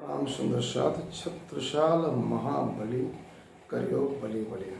राम सुंदर साध छत्रशाल महाबली करियो बलि बलि।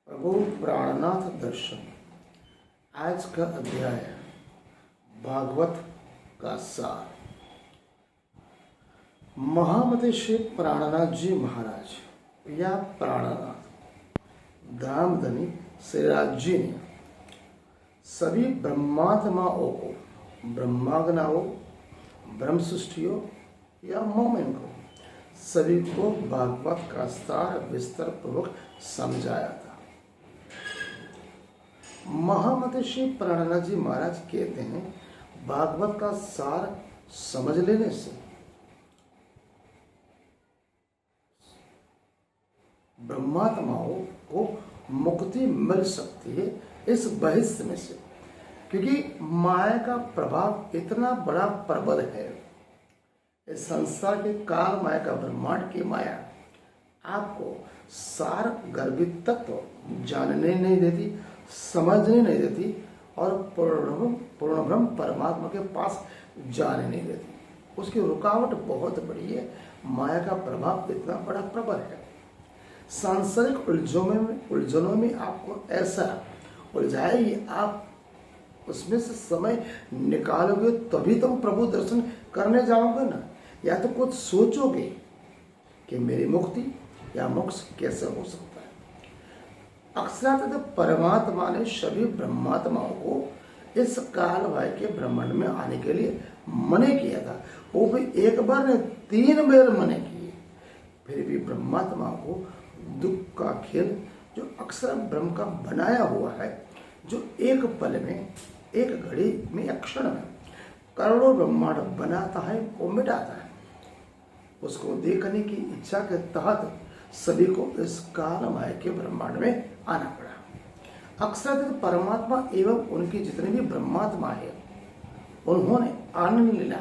प्रभु प्राणनाथ दर्शन। आज का अध्याय भागवत का सार। महामते श्री प्राणनाथ जी महाराज या प्राणनाथ धामधनी श्रीराज जी ने सभी ब्रह्मात्माओं को, ब्रह्माग्नाओं, ब्रह्म सृष्टियों या मोमिन को, सभी को भागवत का सार विस्तार पूर्वक समझाया था। महामते श्री प्राणनाथ जी महाराज कहते हैं, भागवत का सार समझ लेने से ब्रह्मात्माओं को मुक्ति मिल सकती है इस बहिष्ठ में से, क्योंकि माया का प्रभाव इतना बड़ा प्रबल है। इस संसार के काल माया का, ब्रह्मांड की माया आपको सार गर्भित तत्व जानने नहीं देती, समझने नहीं देती और पूर्ण ब्रह्म परमात्मा के पास जाने नहीं देती। उसकी रुकावट बहुत बड़ी है। माया का प्रभाव इतना बड़ा प्रबल है। सांसारिक उलझनों में आपको ऐसा उलझाएगी, आप उसमें से समय निकालोगे तभी तुम प्रभु दर्शन करने जाओगे ना। या तो कुछ सोचोगे कि मेरी मुक्ति या मोक्ष कैसे हो सकता है। अक्सर परमात्मा ने सभी ब्रह्मात्माओं को इस काल वाय के ब्रह्मांड में आने के लिए मना किया था। वो भी एक बार ने 3 बार मना किए, फिर भी ब्रह्मात्मा को दुख का खेल जो अक्सर ब्रह्म का बनाया हुआ है, जो एक पल में, एक घड़ी में, एक क्षण में करोड़ों ब्रह्मांड बनाता है, वो मिटाता है। उसको देखने की इच्छा के तहत सभी को इस काल माया के ब्रह्मांड में आना पड़ा। अक्सर परमात्मा एवं उनकी जितने भी ब्रह्मात्मा है, उन्होंने आनंद लीला,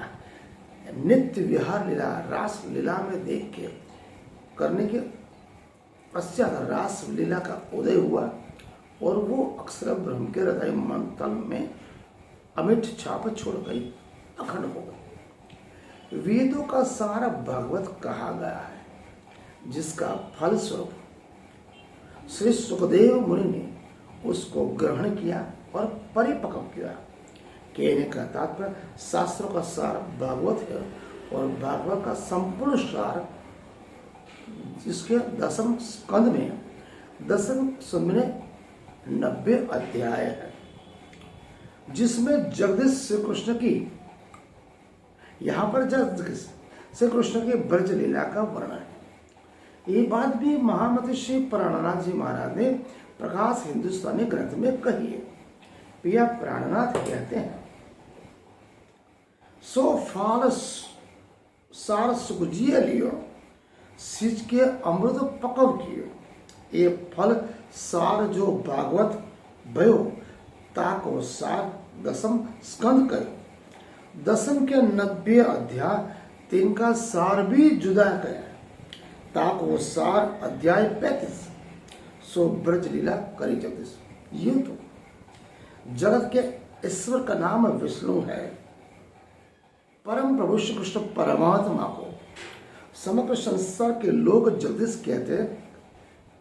नित्य विहार लीला, रास लीला में देख के करने के पश्चात रास लीला का उदय हुआ और वो अक्सर ब्रह्म के हृदय मंथन में अमिट छाप छोड़ गई, अखंड हो गई। वेदों का सारा भागवत कहा गया है, जिसका फल स्वरूप श्री सुखदेव मुनि ने उसको ग्रहण किया और परिपक्व किया। कहने का तात्पर्य शास्त्रों का सार भागवत है और भागवत का संपूर्ण सार जिसके 10वें स्कंद में 10वें स्कंद में 90 अध्याय है, जिसमें जगदीश श्री कृष्ण की, यहाँ पर जगदीश श्री कृष्ण के ब्रज लीला का वर्णन है। ये बात भी महामते श्री प्राणनाथ जी महाराज ने प्रकाश हिंदुस्तानी ग्रंथ में कही है। पिया प्राणनाथ कहते हैं, सो फाल सार सुखजिय लियो, सिज के अमृत पकव कियो। ये फल सार जो भागवत भयो, ताको सार 10वें स्कंद करो। 10वें के 90 अध्याय 3 का सार भी जुदा गया, ताको सार अध्याय 35 सो ब्रज लीला करी जगदीश। यूं तो जगत के ईश्वर का नाम विष्णु है। परम प्रभु श्री कृष्ण परमात्मा को समग्र संसार के लोग जगदीश कहते हैं।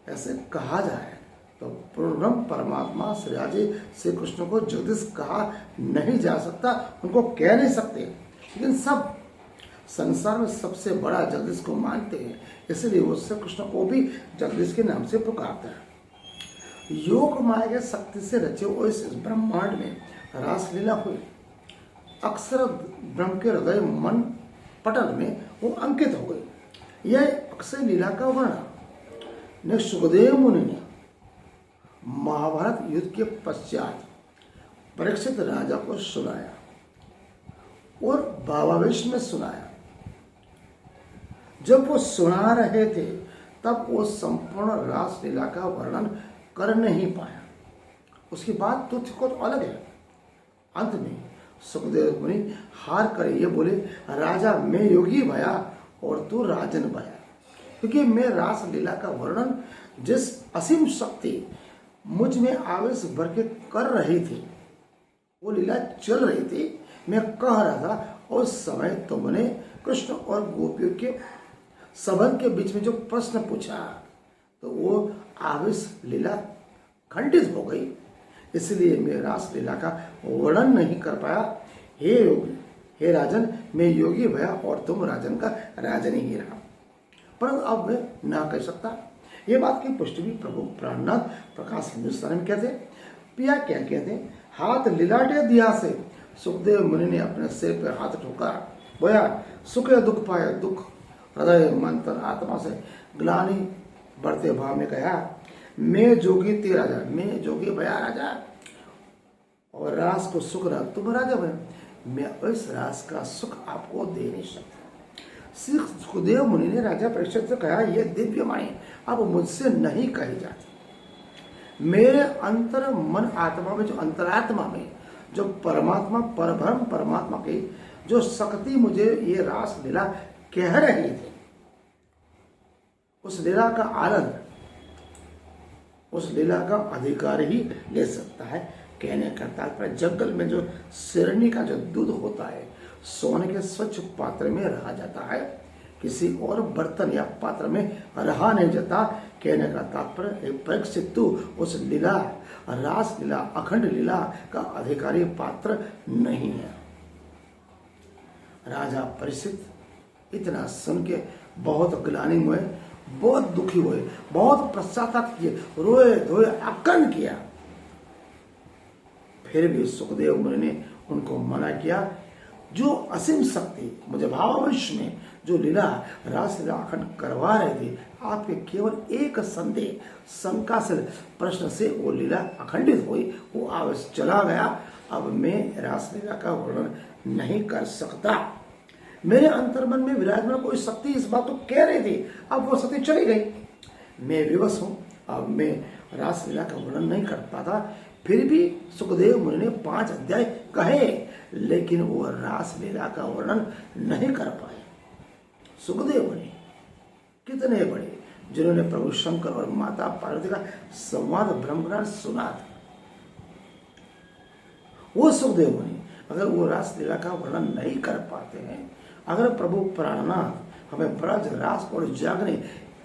ऐसे कहा जाए तो पूर्ण परमात्मा श्री कृष्ण को जगदीश कहा नहीं जा सकता, उनको कह नहीं सकते। लेकिन सब संसार में सबसे बड़ा जगदीश को मानते हैं, इसलिए वो श्री कृष्ण को भी जगदीश के नाम से पुकारते हैं। योग माया के शक्ति से रचे हुए इस ब्रह्मांड में रासलीला हुई। अक्सर ब्रह्म के हृदय मन पटल में वो अंकित हो गई। यह अक्षय लीला का वर्णन सुखदेव मुनि ने महाभारत युद्ध के पश्चात परीक्षित राजा को सुनाया और भावावेश में सुनाया। जब वो सुना रहे थे तब वो संपूर्ण रास लीला का वर्णन कर नहीं पाया। उसकी बात तथ्य को अलग है। अंत में सुखदेव मुनि हार कर ये बोले, राजा मैं योगी भया और तू राजन भया, क्योंकि मैं रास लीला का वर्णन जिस असीम शक्ति मुझ में आवेश भर के कर रही थी, वो लीला चल रही थी, मैं कह रहा था, उस समय तुमने कृष्ण और गोपियों के संबंध के बीच में जो प्रश्न पूछा तो वो आवेश लीला खंडित हो गई, इसलिए मैं रास लीला का वर्णन नहीं कर पाया। हे योगी, हे राजन, मैं योगी भया और तुम राजन का राजन ही रहा, परंतु अब मैं ना कह सकता। ये बात की पुष्टि भी प्रभु प्राणनाथ प्रकाश हिंदुस्तान में कहते पिया क्या कहते हैं, हाथ लिलाटे दिया से सुखदेव मुनि ने अपने सिर पर हाथ ठोका, बोया सुख या दुख पाए, दुख हृदय मन तन आत्मा से ग्लानि बढ़ते भाव में कहा, मैं जोगी ते राजा, मैं जोगी भया राजा और रास को सुख रहा तुम राजा बने, मैं इस रास का सुख आपको दे नहीं सकता। श्री सुखदेव मुनि ने राजा परीक्षित से कहा, यह दिव्य वाणी अब मुझसे नहीं कही जाती। मेरे अंतर मन आत्मा में, जो अंतरात्मा में जो परमात्मा परब्रह्म परमात्मा की जो शक्ति मुझे ये रास लीला कह रही थी, उस लीला का आनंद, उस लीला का अधिकार ही ले सकता है। कहने का तात्पर्य, जंगल में जो शेरनी का जो दूध होता है सोने के स्वच्छ पात्र में रहा जाता है, किसी और बर्तन या पात्र में रहा नहीं जाता। कहने का तात्पर्य, परीक्षित तू उस लीला, रास लीला, अखंड लीला का अधिकारी पात्र नहीं है। राजा परीक्षित इतना सुन के बहुत ग्लानि हुए, बहुत दुखी हुए, बहुत पश्चाताप किए, रोए धोए आक्रंद किया। फिर भी सुखदेव मुनि ने उनको मना किया, जो असीम शक्ति मुझे भावावेश में जो लीला रास लीला अखंड करवा रहे थे, आपके केवल एक संदेह शंका से प्रश्न से वो लीला अखंडित हुई, वो आवेश चला गया। अब मैं रास लीला का वर्णन नहीं कर सकता। मेरे अंतर्मन में विराजमान कोई शक्ति इस बात को कह रही थी, अब वो शक्ति चली गई, मैं विवश हूं, अब मैं रास लीला का वर्णन नहीं कर पाता। फिर भी सुखदेव मुनि ने 5 अध्याय कहे, लेकिन वो रास लीला का वर्णन नहीं कर पाए। सुखदेव मुनि कितने बड़े, जिन्होंने प्रभु शंकर और माता पार्वती का संवाद ब्रह्मज्ञान सुना था, वो सुखदेव मुनि अगर वो रास लीला का वर्णन नहीं कर पाते हैं, अगर प्रभु प्राणनाथ हमें ब्रज रास और जागने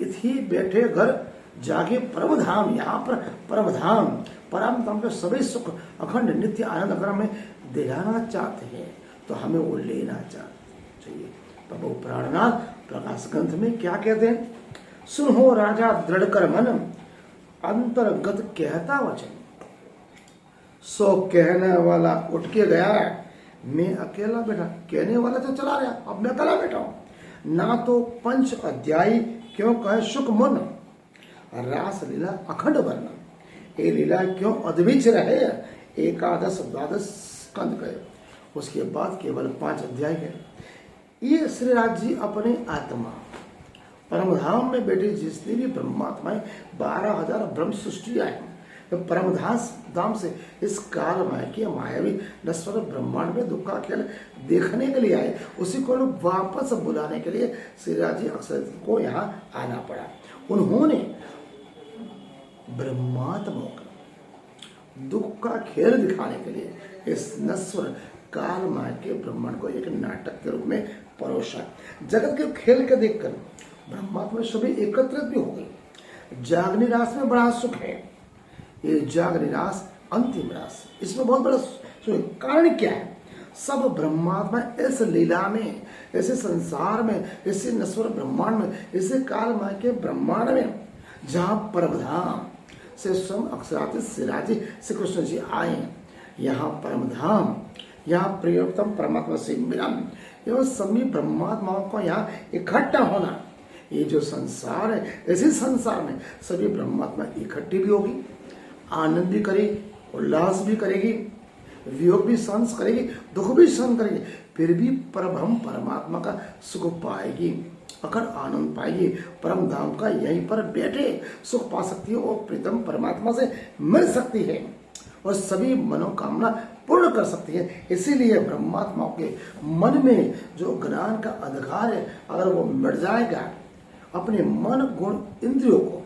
इथी बैठे घर जागे परम धाम, यहाँ पर परम धाम परम धाम के सभी सुख अखंड नित्य आनंद अगर हमें दिलाना चाहते हैं तो हमें वो लेना चाहिए। प्रभु प्राणनाथ प्रकाश ग्रंथ में क्या कहते हैं, सुनो राजा दृढ़ कर मन, अंतर्गत कहता वचन, सो कहने वाला उठ के गया, मैं अकेला बैठा, कहने वाला तो चला गया, अब मैं अकेला बैठा हूं। ना तो 5 अध्यायी क्यों कहे सुख मन, रास लीला अखंड वर्णन, ये लीला क्यों अद्वितीय रहे, 11 12 स्कंद गए, उसके बाद केवल 5 अध्याय गए। ये श्रीराज जी अपने आत्मा परमधाम में बैठे जितनी भी ब्रह्मात्माएं 12,000 ब्रह्म सृष्टियां हैं, तो परमधाम से इस काल माया के मायावी नश्वर ब्रह्मांड में दुख का खेल देखने के लिए आए, उसी को वापस बुलाने के लिए श्रीराज जी अक्षर को यहाँ आना पड़ा। उन्होंने ब्रह्मात्माओं का दुख का खेल दिखाने के लिए इस नश्वर काल माया के ब्रह्मांड को एक नाटक के रूप में परोसा। जगत के खेल के देखकर ब्रह्मात्मा सभी एकत्रित भी हो गए। जागनी रास में बड़ा सुख है, ये जागनी रास अंतिम रास, इसमें बहुत बड़ा सुख। कारण क्या है, सब ब्रह्मात्मा इस लीला में, ऐसे संसार में, इसे नश्वर ब्रह्मांड में, इसे काल माया के ब्रह्मांड में, जहाँ परमधाम से स्वयं अक्षरातीत श्रीराज जी श्री कृष्ण जी आए, यहाँ परमधाम, यहाँ प्रियोतम परमात्मा से मिलन एवं सभी ब्रह्मात्माओं का यहाँ इकट्ठा होना, ये जो संसार है, इसी संसार में सभी ब्रह्मात्मा इकट्ठी भी होगी, आनंद भी करेगी, उल्लास भी करेगी, वियोग भी सहन करेगी, दुख भी सहन करेगी, फिर भी परब्रह्म परमात्मा का सुख पाएगी, अखंड आनंद पाएगी, परम धाम का यहीं पर बैठे सुख पा सकती है और प्रीतम परमात्मा से मिल सकती है और सभी मनोकामना पूर्ण कर सकती है। इसीलिए ब्रह्मात्माओं के मन में जो ज्ञान का अंधकार है, अगर वो मिट जाएगा, अपने मन गुण इंद्रियों को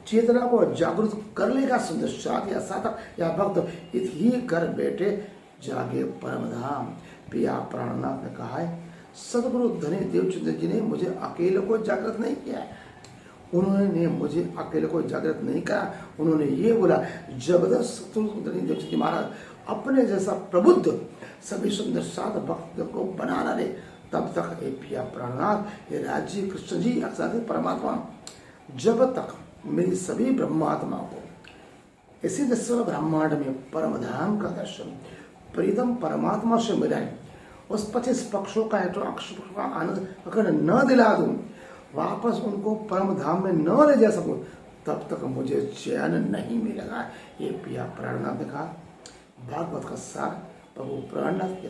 चेतना को जागृत कर लेगा, सुंदर या साधक या भक्त, इतनी कर बैठे जागे परम धाम। पिया प्राणनाथ ने कहा है, सदगुरु धनी देवचंद्र जी ने मुझे अकेले को जागृत नहीं किया है। उन्होंने मुझे अकेले को जागृत नहीं करा। उन्होंने ये बोला, जब तक सदगुरु धनी देवचंद्र जी महाराज अपने जैसा प्रबुद्ध सभी सुंदर साध भक्त को बना रहे, तब तक हे पिया प्राणनाथ, हे राजीव कृष्ण जी अक्षर परमात्मा, जब तक मेरी सभी ब्रह्मात्माओं को इसी नश्वर ब्रह्मांड में परम धाम का दर्शन प्रीतम परमात्मा से मिलाएं, उस 25 पक्षों का अक्षर का आनंद अगर न दिला दूं, वापस उनको परम धाम में न ले जा सकूं, तब तक मुझे चैन नहीं मिलेगा। ये पिया प्राणनाथ ने कहा। भागवत का सार प्रभु प्राणनाथ के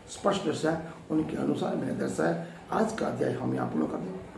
स्पष्ट दर्शाया, उनके अनुसार मैंने दर्शाया। आज का अध्याय हम यहाँ पूर्ण कर दें।